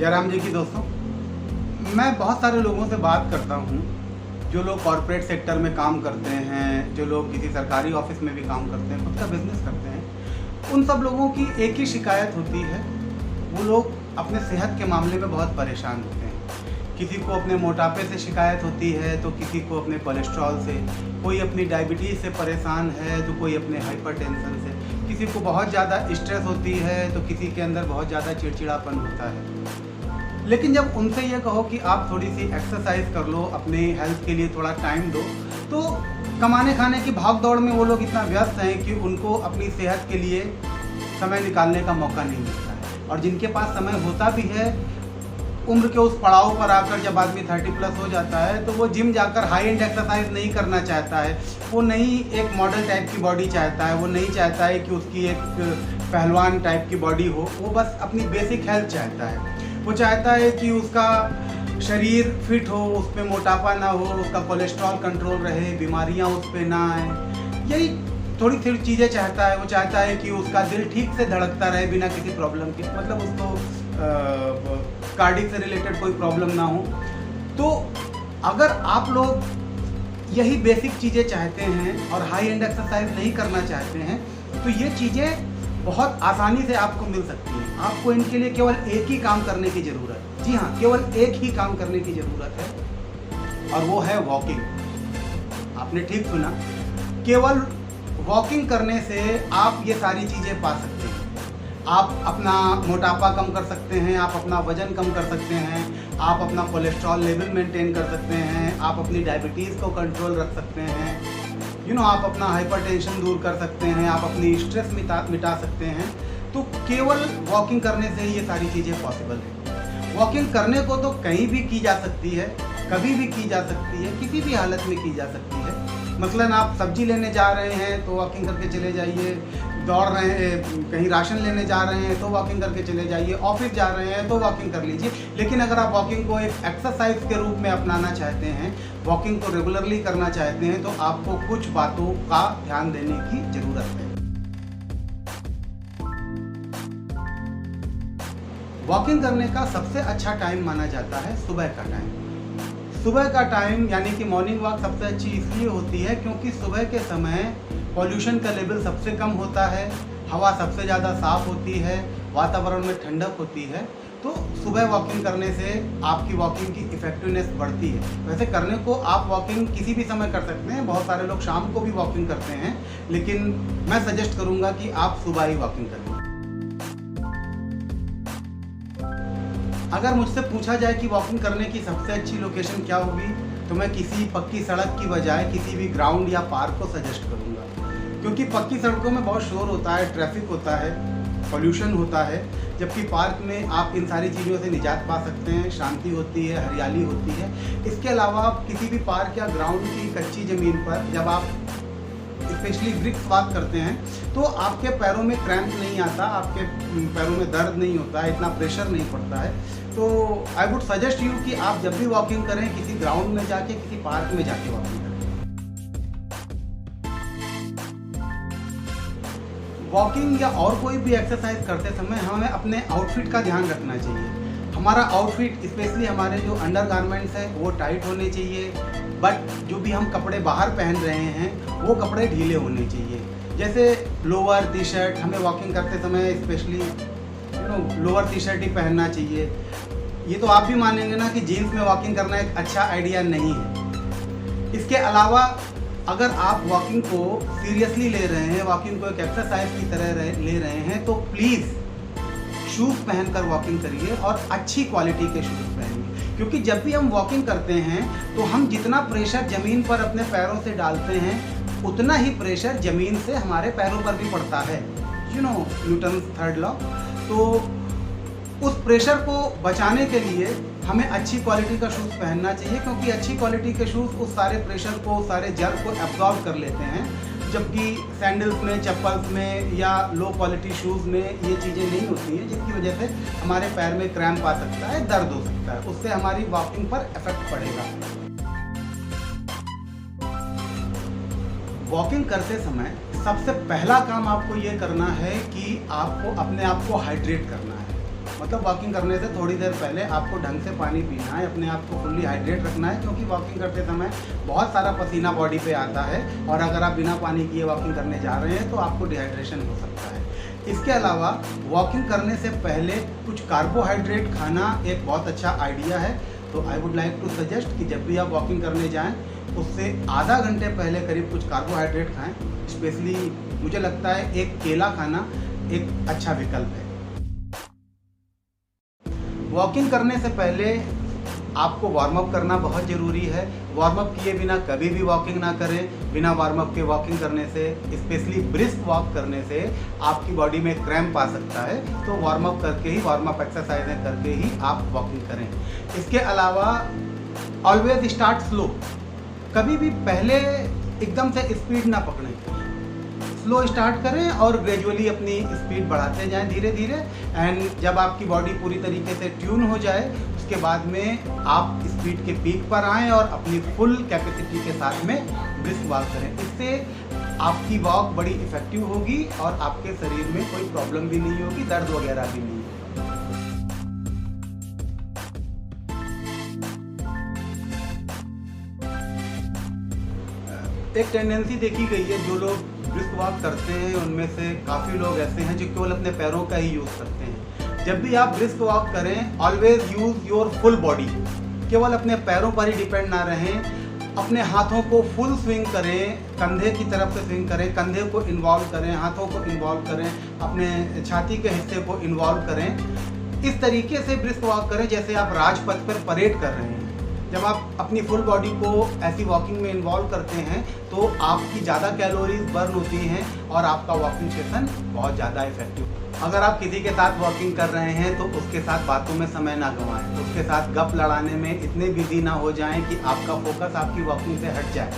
जयराम जी की दोस्तों, मैं बहुत सारे लोगों से बात करता हूँ जो लोग कॉरपोरेट सेक्टर में काम करते हैं, जो लोग किसी सरकारी ऑफिस में भी काम करते हैं, खुद का बिजनेस करते हैं। उन सब लोगों की एक ही शिकायत होती है, वो लोग अपने सेहत के मामले में बहुत परेशान होते हैं। किसी को अपने मोटापे से शिकायत होती है तो किसी को अपने कोलेस्ट्रॉल से, कोई अपनी डायबिटीज़ से परेशान है तो कोई अपने हाइपरटेंशन से, किसी को बहुत ज़्यादा स्ट्रेस होती है तो किसी के अंदर बहुत ज़्यादा चिड़चिड़ापन होता है। लेकिन जब उनसे ये कहो कि आप थोड़ी सी एक्सरसाइज कर लो, अपने हेल्थ के लिए थोड़ा टाइम दो, तो कमाने खाने की भाग दौड़ में वो लोग इतना व्यस्त हैं कि उनको अपनी सेहत के लिए समय निकालने का मौका नहीं मिलता है। और जिनके पास समय होता भी है, उम्र के उस पड़ाव पर आकर जब आदमी 30+ हो जाता है तो वो जिम जाकर हाई एंड एक्सरसाइज नहीं करना चाहता है। वो नहीं एक मॉडल टाइप की बॉडी चाहता है, वो नहीं चाहता है कि उसकी एक पहलवान टाइप की बॉडी हो, वो बस अपनी बेसिक हेल्थ चाहता है। वो चाहता है कि उसका शरीर फिट हो, उस पर मोटापा ना हो, उसका कोलेस्ट्रॉल कंट्रोल रहे, बीमारियां उस पर ना आए, यही थोड़ी थोड़ी चीज़ें चाहता है। वो चाहता है कि उसका दिल ठीक से धड़कता रहे बिना किसी प्रॉब्लम के, मतलब उसको कार्डिक से रिलेटेड कोई प्रॉब्लम ना हो। तो अगर आप लोग यही बेसिक चीज़ें चाहते हैं और हाई एंड एक्सरसाइज नहीं करना चाहते हैं, तो ये चीज़ें बहुत आसानी से आपको मिल सकती हैं। आपको इनके लिए केवल एक ही काम करने की ज़रूरत है। जी हाँ, केवल एक ही काम करने की ज़रूरत है और वो है वॉकिंग। आपने ठीक सुना, केवल वॉकिंग करने से आप ये सारी चीज़ें पा सकते हैं। आप अपना मोटापा कम कर सकते हैं, आप अपना वजन कम कर सकते हैं, आप अपना कोलेस्ट्रॉल लेवल मेंटेन कर सकते हैं, आप अपनी डायबिटीज़ को कंट्रोल रख सकते हैं, आप अपना हाइपरटेंशन दूर कर सकते हैं, आप अपनी स्ट्रेस मिटा सकते हैं। तो केवल वॉकिंग करने से ही ये सारी चीज़ें पॉसिबल है। वॉकिंग करने को तो कहीं भी की जा सकती है, कभी भी की जा सकती है, किसी भी हालत में की जा सकती है। मसलन आप सब्जी लेने जा रहे हैं तो वॉकिंग करके चले जाइए, दौड़ रहे हैं, कहीं राशन लेने जा रहे हैं तो वॉकिंग करके चले जाइए, ऑफिस जा रहे हैं तो वॉकिंग कर लीजिए। लेकिन अगर आप वॉकिंग को एक एक्सरसाइज के रूप में अपनाना चाहते हैं, वॉकिंग को रेगुलरली करना चाहते हैं, तो आपको कुछ बातों का ध्यान देने की ज़रूरत है। वॉकिंग करने का सबसे अच्छा टाइम माना जाता है सुबह का टाइम। सुबह का टाइम यानी कि मॉर्निंग वॉक सबसे अच्छी इसलिए होती है क्योंकि सुबह के समय पॉल्यूशन का लेवल सबसे कम होता है, हवा सबसे ज़्यादा साफ़ होती है, वातावरण में ठंडक होती है। तो सुबह वॉकिंग करने से आपकी वॉकिंग की इफ़ेक्टिवनेस बढ़ती है। वैसे करने को आप वॉकिंग किसी भी समय कर सकते हैं, बहुत सारे लोग शाम को भी वॉकिंग करते हैं, लेकिन मैं सजेस्ट करूँगा कि आप सुबह ही वॉकिंग करें। अगर मुझसे पूछा जाए कि वॉकिंग करने की सबसे अच्छी लोकेशन क्या होगी, तो मैं किसी पक्की सड़क की बजाय किसी भी ग्राउंड या पार्क को सजेस्ट करूँगा। क्योंकि पक्की सड़कों में बहुत शोर होता है, ट्रैफिक होता है, पॉल्यूशन होता है, जबकि पार्क में आप इन सारी चीज़ों से निजात पा सकते हैं, शांति होती है, हरियाली होती है। इसके अलावा आप किसी भी पार्क या ग्राउंड की कच्ची ज़मीन पर जब आप स्पेशली ब्रिक्स वॉक करते हैं तो आपके पैरों में क्रैम्प नहीं आता, आपके पैरों में दर्द नहीं होता है, इतना प्रेशर नहीं पड़ता है। तो आई वुड सजेस्ट यू कि आप जब भी वॉकिंग करें किसी ग्राउंड में जाके, किसी पार्क में जाके वॉकिंग करें। वॉकिंग या और कोई भी एक्सरसाइज करते समय हमें अपने आउटफिट का ध्यान रखना चाहिए। हमारा आउटफिट स्पेशली हमारे जो अंडर गारमेंट्स हैं वो टाइट होने चाहिए, बट जो भी हम कपड़े बाहर पहन रहे हैं वो कपड़े ढीले होने चाहिए। जैसे लोअर टी शर्ट, हमें वॉकिंग करते समय स्पेशली लोअर टी शर्ट ही पहनना चाहिए। ये तो आप भी मानेंगे ना कि जीन्स में वॉकिंग करना एक अच्छा आइडिया नहीं है। इसके अलावा अगर आप वॉकिंग को सीरियसली ले रहे हैं, वॉकिंग को एक एक्सरसाइज की तरह ले रहे हैं, तो प्लीज़ शूज़ पहनकर वॉकिंग करिए और अच्छी क्वालिटी के शूज़ पहनिए। क्योंकि जब भी हम वॉकिंग करते हैं तो हम जितना प्रेशर ज़मीन पर अपने पैरों से डालते हैं, उतना ही प्रेशर ज़मीन से हमारे पैरों पर भी पड़ता है। Newton third law. तो उस प्रेशर को बचाने के लिए हमें अच्छी क्वालिटी का शूज़ पहनना चाहिए, क्योंकि अच्छी क्वालिटी के शूज़ उस सारे प्रेशर को, उस सारे जल को एब्जॉर्ब कर लेते हैं, जबकि सैंडल्स में, चप्पल्स में या लो क्वालिटी शूज़ में ये चीज़ें नहीं होती हैं, जिसकी वजह से हमारे पैर में क्रैम्प आ सकता है, दर्द हो सकता है, उससे हमारी वॉकिंग पर इफेक्ट पड़ेगा। वॉकिंग करते समय सबसे पहला काम आपको ये करना है कि आपको अपने आप को हाइड्रेट करना है। मतलब वॉकिंग करने से थोड़ी देर पहले आपको ढंग से पानी पीना है, अपने आप को फुल्ली हाइड्रेट रखना है, क्योंकि वॉकिंग करते समय बहुत सारा पसीना बॉडी पे आता है और अगर आप बिना पानी किए वॉकिंग करने जा रहे हैं तो आपको डिहाइड्रेशन हो सकता है। इसके अलावा वॉकिंग करने से पहले कुछ कार्बोहाइड्रेट खाना एक बहुत अच्छा आइडिया है। तो I would like to suggest कि जब भी आप वॉकिंग करने जाएं उससे आधा घंटे पहले करीब कुछ कार्बोहाइड्रेट खाएं। स्पेशली मुझे लगता है एक केला खाना एक अच्छा विकल्प है। वॉकिंग करने से पहले आपको वार्म अप करना बहुत ज़रूरी है। वार्म अप किए बिना कभी भी वॉकिंग ना करें। बिना वार्म अप के वॉकिंग करने से, स्पेशली ब्रिस्क वॉक करने से आपकी बॉडी में क्रैम्प आ सकता है। तो वार्म अप करके ही, वार्म अप एक्सरसाइजें करके ही आप वॉकिंग करें। इसके अलावा ऑलवेज स्टार्ट स्लो। कभी भी पहले एकदम से स्पीड ना पकड़ें, स्लो स्टार्ट करें और ग्रेजुअली अपनी स्पीड बढ़ाते जाएं धीरे धीरे। एंड जब आपकी बॉडी पूरी तरीके से ट्यून हो जाए उसके बाद में आप स्पीड के पीक पर आएँ और अपनी फुल कैपेसिटी के साथ में ब्रिस्क वॉक करें। इससे आपकी वॉक बड़ी इफ़ेक्टिव होगी और आपके शरीर में कोई प्रॉब्लम भी नहीं होगी, दर्द वगैरह भी नहीं होगा। एक टेंडेंसी देखी गई है, जो लोग ब्रिस्क वॉक करते हैं उनमें से काफ़ी लोग ऐसे हैं जो केवल अपने पैरों का ही यूज़ करते हैं। जब भी आप ब्रिस्क वॉक करें always use your full body. केवल अपने पैरों पर ही डिपेंड ना रहें। अपने हाथों को फुल स्विंग करें, कंधे की तरफ से स्विंग करें, कंधे को इन्वॉल्व करें, हाथों को इन्वॉल्व करें, अपने छाती के हिस्से को इन्वॉल्व करें। इस तरीके से ब्रिस्क वॉक करें जैसे आप राजपथ पर परेड कर रहे हैं। जब आप अपनी फुल बॉडी को ऐसी वॉकिंग में इन्वॉल्व करते हैं तो आपकी ज़्यादा कैलोरीज बर्न होती हैं और आपका वॉकिंग सेशन बहुत ज़्यादा इफेक्टिव। अगर आप किसी के साथ वॉकिंग कर रहे हैं तो उसके साथ बातों में समय ना गंवाएं, उसके साथ गप लड़ाने में इतने बिजी ना हो जाएं कि आपका फोकस आपकी वॉकिंग से हट जाए।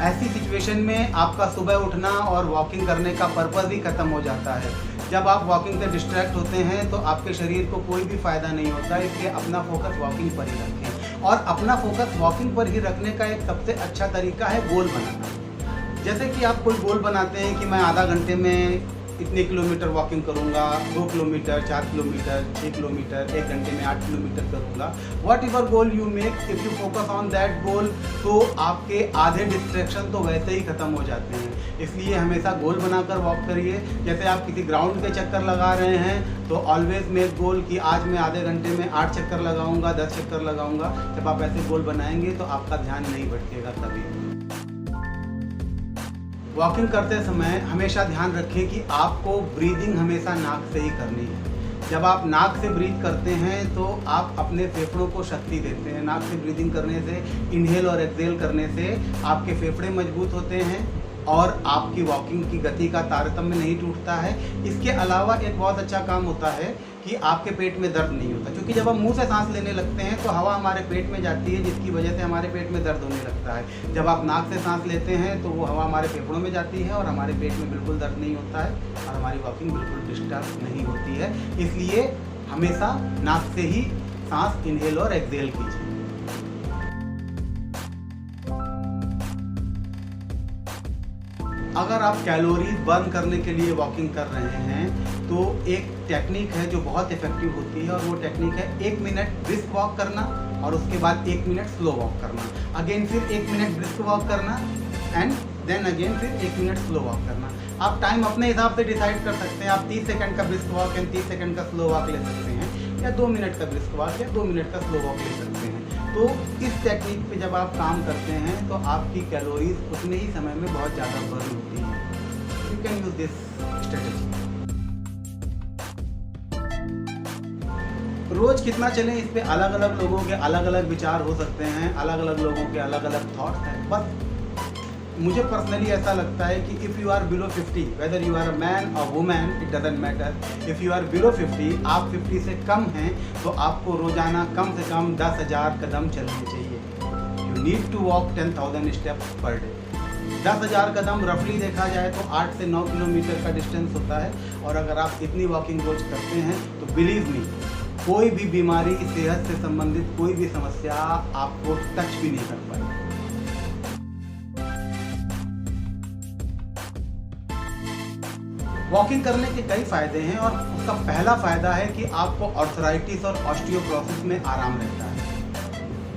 ऐसी सिचुएशन में आपका सुबह उठना और वॉकिंग करने का पर्पज़ ही खत्म हो जाता है। जब आप वॉकिंग से डिस्ट्रैक्ट होते हैं तो आपके शरीर को कोई भी फ़ायदा नहीं होता। इसलिए अपना फोकस वॉकिंग पर ही रखें। और अपना फोकस वॉकिंग पर ही रखने का एक सबसे अच्छा तरीका है गोल बनाना। जैसे कि आप कोई गोल बनाते हैं कि मैं आधा घंटे में इतने किलोमीटर वॉकिंग करूंगा, 2 किलोमीटर, 4 किलोमीटर, 6 किलोमीटर, 1 घंटे में 8 किलोमीटर करूंगा। What ever goal you make, if you focus on that goal, तो आपके आधे डिस्ट्रैक्शन तो वैसे ही ख़त्म हो जाते हैं। इसलिए हमेशा गोल बनाकर वॉक करिए। जैसे आप किसी ग्राउंड के चक्कर लगा रहे हैं तो ऑलवेज मेक गोल कि आज मैं आधे घंटे में 8 चक्कर लगाऊंगा, 10 चक्कर लगाऊंगा। जब आप ऐसे गोल बनाएंगे तो आपका ध्यान नहीं भटकेगा कभी। वॉकिंग करते समय हमेशा ध्यान रखें कि आपको ब्रीदिंग हमेशा नाक से ही करनी है। जब आप नाक से ब्रीथ करते हैं तो आप अपने फेफड़ों को शक्ति देते हैं। नाक से ब्रीदिंग करने से, इनहेल और एक्सहेल करने से आपके फेफड़े मजबूत होते हैं और आपकी वॉकिंग की गति का तारतम्य नहीं टूटता है। इसके अलावा एक बहुत अच्छा काम होता है कि आपके पेट में दर्द नहीं होता, क्योंकि जब हम मुंह से सांस लेने लगते हैं तो हवा हमारे पेट में जाती है, जिसकी वजह से हमारे पेट में दर्द होने लगता है। जब आप नाक से सांस लेते हैं तो वो हवा हमारे फेफड़ों में जाती है और हमारे पेट में बिल्कुल दर्द नहीं होता है और हमारी वॉकिंग बिल्कुल डिस्टर्ब नहीं होती है। इसलिए हमेशा नाक से ही सांस इनहेल और एक्सहेल कीजिए। अगर आप कैलोरीज बर्न करने के लिए वॉकिंग कर रहे हैं तो एक टेक्निक है जो बहुत इफेक्टिव होती है और वो टेक्निक है 1 मिनट ब्रिस्क वॉक करना और उसके बाद 1 मिनट स्लो वॉक करना। अगेन फिर 1 मिनट ब्रिस्क वॉक करना एंड देन अगेन फिर 1 मिनट स्लो वॉक करना। आप टाइम अपने हिसाब से डिसाइड कर सकते हैं। आप 30 सेकंड का ब्रिस्क वॉक एंड 30 सेकंड का स्लो वॉक ले सकते हैं, या 2 मिनट का ब्रिस्क वॉक या 2 मिनट का स्लो वॉक ले सकते हैं। तो इस टेक्निक पे जब आप काम करते हैं तो आपकी कैलोरीज उतने ही समय में बहुत ज़्यादा बर्न होती है। You can use this strategy. रोज़ कितना चलें इस पे अलग अलग लोगों के अलग अलग विचार हो सकते हैं, अलग अलग लोगों के अलग अलग थॉट्स हैं। बस मुझे पर्सनली ऐसा लगता है कि if you are below 50, whether you are a man और women, it doesn't matter. If you are below 50, आप 50 से कम हैं तो आपको रोज़ाना कम से कम 10,000 कदम चलने चाहिए। You need to walk 10,000 steps per day. 10,000 कदम रफली देखा जाए तो 8 से 9 किलोमीटर का डिस्टेंस होता है। और अगर आप इतनी वॉकिंग रोज करते हैं तो बिलीव मी, कोई भी बीमारी, सेहत से संबंधित कोई भी समस्या आपको टच भी नहीं कर पाएगी। वॉकिंग करने के कई फ़ायदे हैं और उसका पहला फ़ायदा है कि आपको आर्थराइटिस और ऑस्टियोपोरोसिस में आराम रहता है,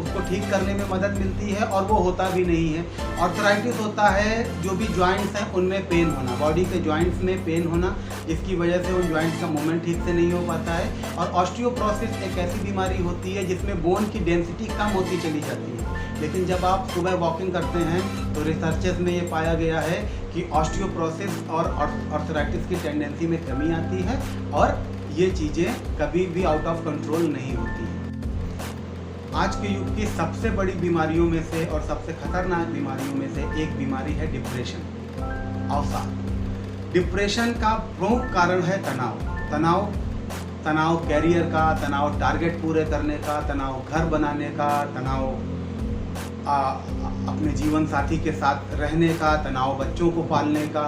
उसको ठीक करने में मदद मिलती है और वो होता भी नहीं है। आर्थराइटिस होता है जो भी जॉइंट्स हैं उनमें पेन होना, बॉडी के जॉइंट्स में पेन होना, जिसकी वजह से उन जॉइंट्स का मूवमेंट ठीक से नहीं हो पाता है। और ऑस्टियोपोरोसिस एक ऐसी बीमारी होती है जिसमें बोन की डेंसिटी कम होती चली जाती है। लेकिन जब आप सुबह वॉकिंग करते हैं तो रिसर्चेस में ये पाया गया है कि ऑस्टियोपोरोसिस और आर्थराइटिस की टेंडेंसी में कमी आती है और ये चीज़ें कभी भी आउट ऑफ कंट्रोल नहीं होती हैं। आज के युग की सबसे बड़ी बीमारियों में से और सबसे खतरनाक बीमारियों में से एक बीमारी है डिप्रेशन, अवसाद। डिप्रेशन का प्रमुख कारण है तनाव कैरियर का, तनाव टारगेट पूरे करने का, तनाव घर बनाने का, तनाव अपने जीवन साथी के साथ रहने का, तनाव बच्चों को पालने का।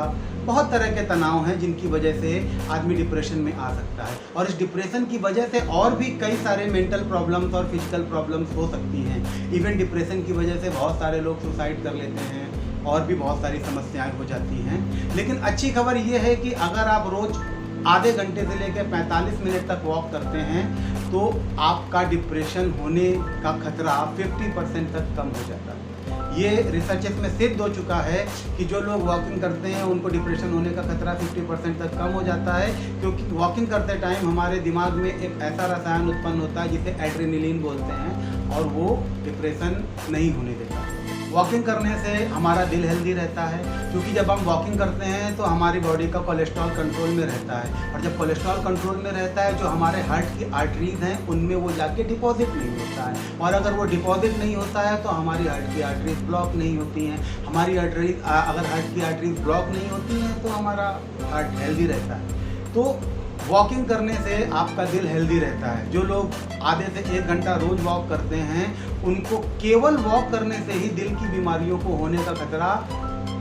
बहुत तरह के तनाव हैं जिनकी वजह से आदमी डिप्रेशन में आ सकता है और इस डिप्रेशन की वजह से और भी कई सारे मेंटल प्रॉब्लम्स और फिजिकल प्रॉब्लम्स हो सकती हैं। इवन डिप्रेशन की वजह से बहुत सारे लोग सुसाइड कर लेते हैं और भी बहुत सारी समस्याएं हो जाती हैं। लेकिन अच्छी खबर ये है कि अगर आप रोज़ आधे घंटे से लेकर 45 मिनट तक वॉक करते हैं तो आपका डिप्रेशन होने का खतरा 50% तक कम हो जाता है। ये रिसर्चेस में सिद्ध हो चुका है कि जो लोग वॉकिंग करते हैं उनको डिप्रेशन होने का खतरा 50% तक कम हो जाता है, क्योंकि वॉकिंग करते टाइम हमारे दिमाग में एक ऐसा रसायन उत्पन्न होता है जिसे एड्रेनलिन बोलते हैं और वो डिप्रेशन नहीं होने देता। वॉकिंग करने से हमारा दिल हेल्दी रहता है, क्योंकि जब हम वॉकिंग करते हैं तो हमारी बॉडी का कोलेस्ट्रॉल कंट्रोल में रहता है और जब कोलेस्ट्रॉल कंट्रोल में रहता है जो हमारे हार्ट की आर्टरीज हैं उनमें वो जाके डिपॉजिट नहीं होता है और अगर वो डिपॉजिट नहीं होता है तो हमारी हार्ट की आर्टरीज ब्लॉक नहीं होती हैं। हमारी आर्टरीज अगर हार्ट की आर्टरीज ब्लॉक नहीं होती हैं तो हमारा हार्ट हेल्दी रहता है। तो वॉकिंग करने से आपका दिल हेल्दी रहता है। जो लोग आधे से 1 घंटा रोज़ वॉक करते हैं उनको केवल वॉक करने से ही दिल की बीमारियों को होने का खतरा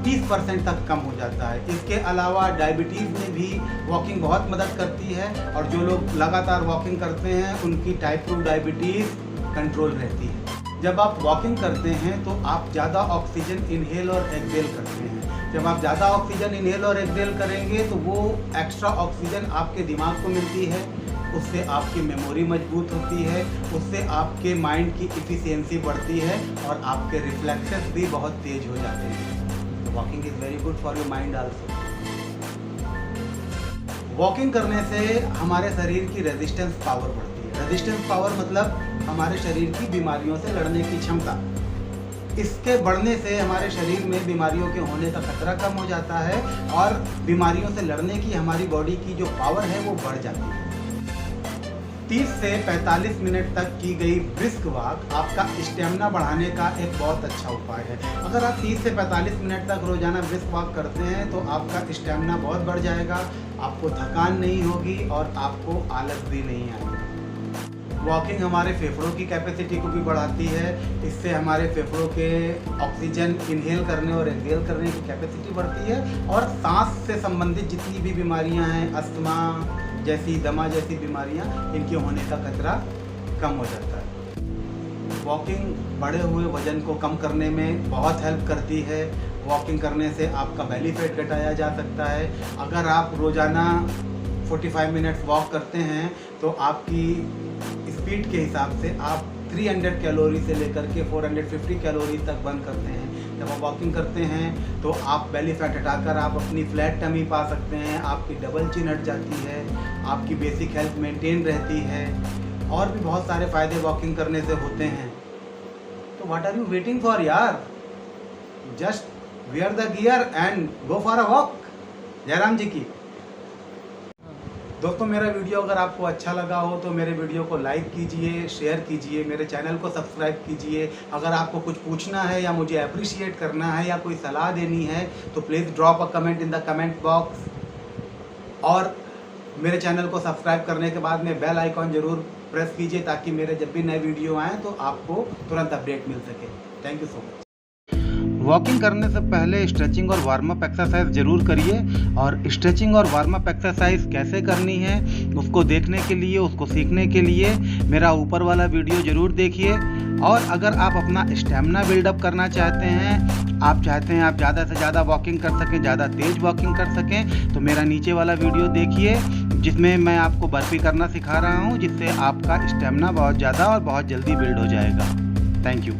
30% तक कम हो जाता है। इसके अलावा डायबिटीज़ में भी वॉकिंग बहुत मदद करती है और जो लोग लगातार वॉकिंग करते हैं उनकी टाइप 2 डायबिटीज़ कंट्रोल रहती है। जब आप वॉकिंग करते हैं तो आप ज़्यादा ऑक्सीजन इनहेल और एक्सहेल करते हैं। जब आप ज़्यादा ऑक्सीजन इनहेल और एक्सहेल करेंगे तो वो एक्स्ट्रा ऑक्सीजन आपके दिमाग को मिलती है, उससे आपकी मेमोरी मजबूत होती है, उससे आपके माइंड की इफ़िशियंसी बढ़ती है और आपके रिफ्लेक्सेस भी बहुत तेज हो जाते हैं। Walking is very good for your mind also. Walking करने से हमारे शरीर की रेजिस्टेंस पावर बढ़ती है। रेजिस्टेंस पावर मतलब हमारे शरीर की बीमारियों से लड़ने की क्षमता। इसके बढ़ने से हमारे शरीर में बीमारियों के होने का खतरा कम हो जाता है और बीमारियों से लड़ने की हमारी बॉडी की जो पावर है वो बढ़ जाती है। 30 से 45 मिनट तक की गई ब्रिस्क वॉक आपका स्टेमिना बढ़ाने का एक बहुत अच्छा उपाय है। अगर आप 30 से 45 मिनट तक रोजाना ब्रिस्क वॉक करते हैं तो आपका स्टेमिना बहुत बढ़ जाएगा, आपको थकान नहीं होगी और आपको आलस भी नहीं आएगा। वॉकिंग हमारे फेफड़ों की कैपेसिटी को भी बढ़ाती है। इससे हमारे फेफड़ों के ऑक्सीजन इनहेल करने और एक्सहेल करने की कैपेसिटी बढ़ती है और सांस से संबंधित जितनी भी बीमारियां हैं, अस्थमा जैसी, दमा जैसी बीमारियां, इनके होने का खतरा कम हो जाता है। वॉकिंग बढ़े हुए वजन को कम करने में बहुत हेल्प करती है। वॉकिंग करने से आपका बेली फैट घटाया जा सकता है। अगर आप रोज़ाना 45 मिनट्स वॉक करते हैं तो आपकी स्पीड के हिसाब से आप 300 कैलोरी से लेकर के 450 कैलोरी तक बर्न करते हैं। जब आप वॉकिंग करते हैं तो आप बेली फैट हटाकर आप अपनी फ्लैट टमी पा सकते हैं, आपकी डबल चिन हट जाती है, आपकी बेसिक हेल्थ मेंटेन रहती है और भी बहुत सारे फ़ायदे वॉकिंग करने से होते हैं। तो what are you waiting for यार, just wear the gear and go for a walk. Jairam ji की। दोस्तों मेरा वीडियो अगर आपको अच्छा लगा हो तो मेरे वीडियो को लाइक कीजिए, शेयर कीजिए, मेरे चैनल को सब्सक्राइब कीजिए। अगर आपको कुछ पूछना है या मुझे अप्रिशिएट करना है या कोई सलाह देनी है तो please drop a comment in the comment box और मेरे चैनल को सब्सक्राइब करने के बाद में बेल आइकॉन ज़रूर प्रेस कीजिए ताकि मेरे जब भी नए वीडियो आएँ तो आपको तुरंत अपडेट मिल सके। Thank you so much. Walking करने से पहले स्ट्रेचिंग और वार्म अप एक्सरसाइज जरूर करिए। और स्ट्रेचिंग और वार्म अप एक्सरसाइज कैसे करनी है उसको देखने के लिए, उसको सीखने के लिए मेरा ऊपर वाला वीडियो जरूर देखिए। और अगर आप अपना स्टेमिना बिल्डअप करना चाहते हैं, आप चाहते हैं आप ज़्यादा से ज़्यादा वॉकिंग कर सकें, ज़्यादा तेज़ वॉकिंग कर सकें, तो मेरा नीचे वाला वीडियो देखिए जिसमें मैं आपको बर्पी करना सिखा रहा हूँ, जिससे आपका स्टेमिना बहुत ज़्यादा और बहुत जल्दी बिल्ड हो जाएगा। Thank you.